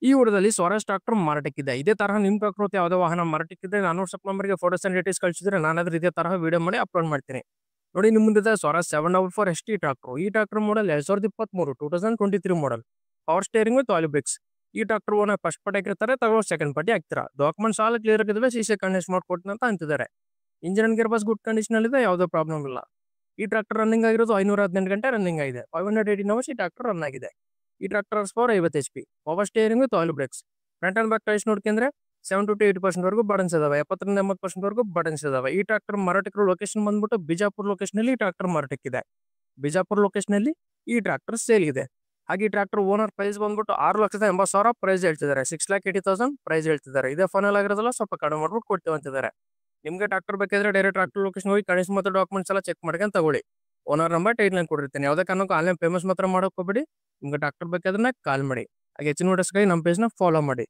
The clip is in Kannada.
ಈ ಊರಲ್ಲಿ ಸ್ವರಾಜ್ ಟ್ರಾಕ್ಟರ್ ಮಾರಾಟಕ್ಕಿದೆ. ಇದೇ ತರಹ ನಿಮ್ ಪ್ರಕೃತಿ ಯಾವುದೇ ವಾಹನ ಮಾರಾಟಕ್ಕಿದ್ರೆ ನಾನು ವಾಟ್ಸ್ಆಪ್ ನಂಬರ್‌ಗೆ ಫೋಟೋಸ್ ಅಂಡ್ ಡೀಟೇಲ್ಸ್ ಕಳಿಸಿದ್ರೆ ನಾನಾದ್ರೂ ಇದೇ ತರಹ ವಿಡಿಯೋ ಮಾಡಿ ಅಪ್ಲೋಡ್ ಮಾಡ್ತೀನಿ. ನೋಡಿ ನಿಮ್ಮ ಮುಂದಿದೆ ಸ್ವರಾಜ್ 744 ಎಸ್‌ಟಿ ಟ್ರಾಕ್ಟರ್. ಈ tractor model 2023 2023 model. Power steering with oil breaks. ಈ ಟ್ರಾಕ್ಟರ್ ಓನರ್ ಫಸ್ಟ್ ಪಾರ್ಟಿ ಹಾಕಿರ್ತಾರೆ, ತಗೊಳ್ಳೋರು ಸೆಕೆಂಡ್ ಪಾರ್ಟಿ ಹಾಕ್ತೀರಾ. ಡಾಕ್ಯುಮೆಂಟ್ಸ್ ಆಲ್ ಕ್ಲಿಯರ್ ಆಗಿದಾವೆ, ಸಿಸಿ ಕಂಡೀಷನ್ ಮಾಡ್ಕೊಡ್ತೀನಿ ಅಂತ ಅಂತಿದ್ದಾರೆ. Engine and gear box good condition ಅಲ್ಲಿ ಇದೆ, ಯಾವುದೇ ಪ್ರಾಬ್ಲಮ್ ಇಲ್ಲ. ಈ ಟ್ರಾಕ್ಟರ್ ರನ್ನಿಂಗ್ ಆಗಿರೋದು 518 ಗಂಟೆ ರನ್ನಿಂಗ್ ಆಗಿದೆ. 518 ಅವರ್ಸ್ ಈ ಟ್ರಾಕ್ಟರ್ ರನ್ ಆಗಿದೆ. ಈ tractor horse power 50 HP. Power steering with oil breaks. Front and back tyres ನೋಡ್ಕೊಂಡ್ರೆ 70 to 80% ವರೆಗೂ ಬಟನ್ಸ್ ಇದಾವೆ. 70 ರಿಂದ 80% ವರೆಗೂ ಬಟನ್ಸ್ ಇದಾವೆ. ಈ ಟ್ರಾಕ್ಟರ್ ಮಾರಾಟಕ್ಕಿರೋ ಲೊಕೇಶನ್ ಬಂದ್ಬಿಟ್ಟು ಬಿಜಾಪುರ ಲೊಕೇಶನ್ ಅಲ್ಲಿ ಈ ಟ್ರಾಕ್ಟರ್ ಮಾರಾಟಕ್ಕಿದೆ. ಬಿಜಾಪುರ ಲೊಕೇಶನ್ ಅಲ್ಲಿ ಈ ಟ್ರಾಕ್ಟರ್ ಸೇಲ್ ಇದೆ. ಹಾಗೆ ಈ ಟ್ರಾಕ್ಟರ್ ಓನರ್ ಪ್ರೈಸ್ ಬಂದ್ಬಿಟ್ಟು 6,80,000 ಪ್ರೈಸ್ ಹೇಳ್ತಿದ್ದಾರೆ. 6,80,000 ಪ್ರೈಸ್ ಹೇಳ್ತಿದ್ದಾರೆ. ಇದೇ ಫೈನಲ್ ಆಗಿರೋದಲ್ಲ, ಸ್ವಲ್ಪ ಕಡಿಮೆ ಮಾಡ್ಬಿಟ್ಟು ಕೊಡ್ತೀವಿ ಅಂತಿದ್ದಾರೆ. ನಿಮ್ಗೆ ಟ್ರಾಕ್ಟರ್ ಬೇಕಿದ್ರೆ ಡೈರೆಕ್ಟ್ ಟ್ರಾಕ್ಟರ್ ಲೊಕೇಶನ್ ಹೋಗಿ ಕಂಡೀಷನ್ ಮತ್ತು ಡಾಕ್ಯುಮೆಂಟ್ಸ್ ಎಲ್ಲ ಚೆಕ್ ಮಾಡ್ಕೊಂಡು ತಗೊಳ್ಳಿ. ಓನರ್ ನಂಬರ್ ಟೈಟ್ಲಲ್ಲಿ ಕೊಟ್ಟಿರ್ತೀನಿ. ಯಾವುದೇ ಕಾರಣಕ್ಕೂ ಆನ್ಲೈನ್ ಪೇಮೆಂಟ್ಸ್ ಮಾತ್ರ ಮಾಡೋಕೆ ಹೋಗ್ಬೇಡಿ. ನಿಮ್ಗೆ ಟ್ರಾಕ್ಟರ್ ಬೇಕಾದ್ರೆ ಕಾಲ್ ಮಾಡಿ. ಹಾಗೆ ಹೆಚ್ಚಿನ ವಿಡಿಯೋಸ್ಗಾಗಿ ನಮ್ಮ ಪೇಜ್ನ ಫಾಲೋ ಮಾಡಿ.